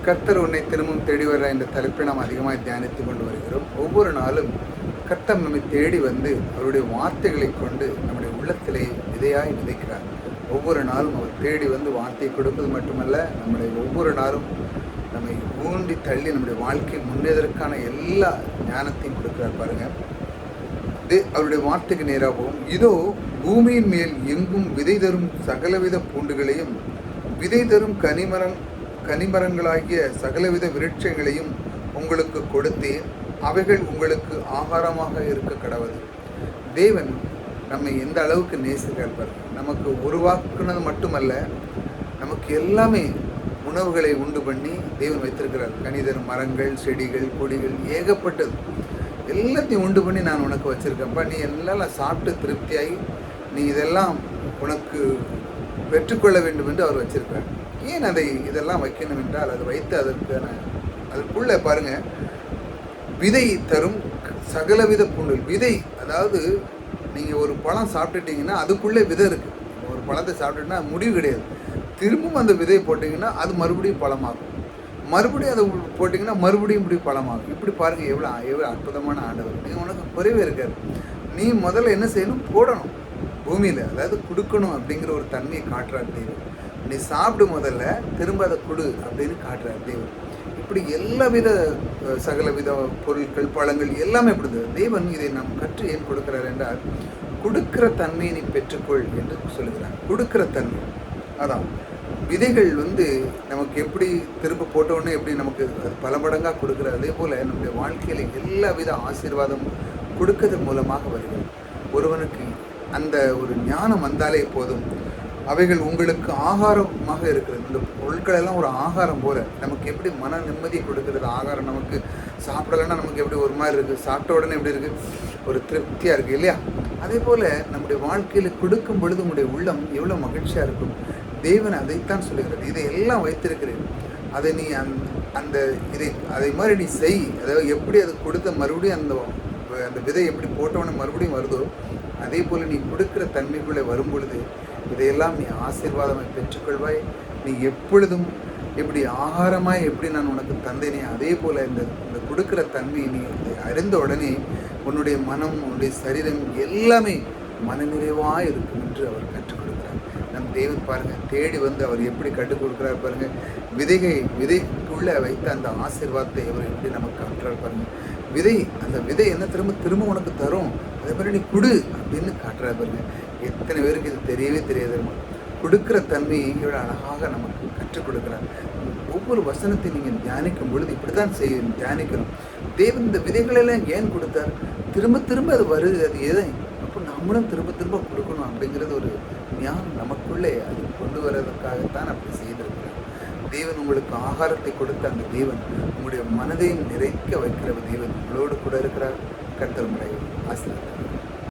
கர்த்தர் உன்னை திரும்பவும் தேடி வர என்ற தலைப்பை நாம் அதிகமாக தியானித்து கொண்டு வருகிறோம். ஒவ்வொரு நாளும் கர்த்தர் நம்மை தேடி வந்து அவருடைய வார்த்தைகளை கொண்டு நம்முடைய உள்ளத்திலே விதையாய் விதைக்கிறார். ஒவ்வொரு நாளும் அவர் தேடி வந்து வார்த்தையை கொடுப்பது மட்டுமல்ல, நம்முடைய ஒவ்வொரு நாளும் நம்மை ஊண்டி தள்ளி நம்முடைய வாழ்க்கை முன்னேறதற்கான எல்லா ஞானத்தையும் கொடுக்கிறார். பாருங்கள், இது அவருடைய வார்த்தைக்கு நேராகவும், இதோ பூமியின் மேல் எங்கும் விதை தரும் சகலவித பூண்டுகளையும் விதை தரும் கனிமரங்களாகிய சகலவித விருட்சங்களையும் உங்களுக்கு கொடுத்தேன், அவைகள் உங்களுக்கு ஆகாரமாக இருக்க கடவுது. தேவன் நம்மை எந்த அளவுக்கு நேசிக்கிறார். நமக்கு உருவாக்குனது மட்டுமல்ல, நமக்கு எல்லாமே உணவுகளை உண்டு பண்ணி தேவன் வைத்திருக்கிறார். கனிதர் மரங்கள், செடிகள், கொடிகள், ஏகப்பட்டது எல்லாத்தையும் உண்டு பண்ணி நான் உனக்கு வச்சுருக்கேன்ப்பா, நீ எல்லாம் சாப்பிட்டு திருப்தியாகி நீ இதெல்லாம் உனக்கு பெற்றுக்கொள்ள வேண்டும் என்று அவர் வச்சிருக்கார். ஏன் இதெல்லாம் வைக்கணும் என்றால், அது வைத்து அதற்குள்ளே பாருங்கள், விதை தரும் சகலவித பூண்டுகள். விதை, அதாவது நீங்கள் ஒரு பழம் சாப்பிட்டுட்டீங்கன்னா அதுக்குள்ளே விதை இருக்குது. ஒரு பழத்தை சாப்பிட்டுட்டீங்கன்னா முடிவு கிடையாது. திரும்பவும் அந்த விதையை போட்டிங்கன்னா அது மறுபடியும் பழமாகும். மறுபடியும் அதை போட்டிங்கன்னா மறுபடியும் இப்படி பழமாகும். இப்படி பாருங்கள், எவ்வளோ அற்புதமான ஆண்டவர். நீங்கள் உனக்கு குறைவே இருக்காது. நீ முதல்ல என்ன செய்யணும்? போடணும் பூமியில், அதாவது கொடுக்கணும் அப்படிங்கிற ஒரு தன்மையை காட்டுறார் தெய்வம். நீ சாப்பிடு முதல்ல, திரும்ப அதை கொடு அப்படின்னு காட்டுறார் தெய்வம். இப்படி எல்லாவித சகலவித பொருட்கள், பழங்கள் எல்லாமே கொடுத்தது தெய்வன். இதை நாம் கற்று ஏன் கொடுக்கிறார் என்றால், கொடுக்கிற தன்மையை நீ பெற்றுக்கொள் என்று சொல்லுகிறார். கொடுக்கிற தன்மை, அதான் விதைகள் நமக்கு எப்படி திரும்ப போட்டோன்னே எப்படி நமக்கு பல மடங்காக கொடுக்குறது, அதே போல் நம்முடைய வாழ்க்கையில் எல்லா வித ஆசீர்வாதம் கொடுக்கறது மூலமாக வருகிறது. ஒருவனுக்கு அந்த ஒரு ஞானம் வந்தாலே போதும், அவைகள் உங்களுக்கு ஆகாரமாக இருக்கிறது. இந்த பொருட்கள் எல்லாம் ஒரு ஆகாரம் போல நமக்கு எப்படி மன நிம்மதியை கொடுக்கிறது. ஆகாரம் நமக்கு சாப்பிடலைன்னா நமக்கு எப்படி ஒரு மாதிரி இருக்குது, சாப்பிட்ட உடனே எப்படி இருக்குது, ஒரு திருப்தியாக இருக்குது இல்லையா? அதே போல் நம்முடைய வாழ்க்கையில் கொடுக்கும் பொழுது உங்களுடைய உள்ளம் எவ்வளோ மகிழ்ச்சியாக இருக்கும். தேவன் அதைத்தான் சொல்லுகிறது. இதை எல்லாம் வைத்திருக்கிறேன், அதை நீ அதை மாதிரி நீ செய். அதாவது எப்படி அது கொடுத்த மறுபடியும் அந்த விதை எப்படி போட்டவன மறுபடியும் வருதோ, அதே போல் நீ கொடுக்குற தன்மைக்குள்ளே வரும் பொழுது இதையெல்லாம் நீ ஆசீர்வாதமாக பெற்றுக்கொள்வாய். நீ எப்பொழுதும் எப்படி ஆகாரமாய் எப்படி நான் உனக்கு தந்தேனே, அதே போல் இந்த கொடுக்குற தன்மையை நீ அறிந்த உடனே உன்னுடைய மனம், உன்னுடைய சரீரம் எல்லாமே மனநிறைவாக இருக்கும் என்று அவர் கற்றுக் கொடுக்கிறார். நம் தேவன் பாருங்கள், தேடி வந்து அவர் எப்படி கற்றுக் கொடுக்குறார் பாருங்கள். விதைக்குள்ளே வைத்த அந்த ஆசீர்வாதத்தை அவர் எப்படி நமக்கு காட்டுறார் பாருங்கள். அந்த விதை என்ன திரும்ப உனக்கு தரும், அதே மாதிரி நீ கொடு அப்படின்னு காட்டுறாரு பாருங்க. எத்தனை பேருக்கு இது தெரியவே தெரியாது. கொடுக்குற தன்மையை இவ்வளோ அழகாக நமக்கு கற்றுக் கொடுக்குறார். ஒவ்வொரு வசனத்தை நீங்கள் தியானிக்கும் பொழுது இப்படி தான் தியானிக்கணும். தேவன் இந்த விதைகளெல்லாம் ஏன் கொடுத்தார்? திரும்ப அது வருது, அது எதை அப்போ நம்மளும் திரும்ப கொடுக்கணும் அப்படிங்கிறது ஒரு ஞானம் நமக்குள்ளே அது கொண்டு வர்றதுக்காகத்தான் அப்படி செய்திருக்கிறார். தேவன் உங்களுக்கு ஆகாரத்தை கொடுத்த அந்த தேவன் உங்களுடைய மனதையும் நிறைக்க வைக்கிற தேவன் உங்களோடு கூட இருக்கிறார். கர்த்தர் உங்களை ஆசீர்வதிப்பார்.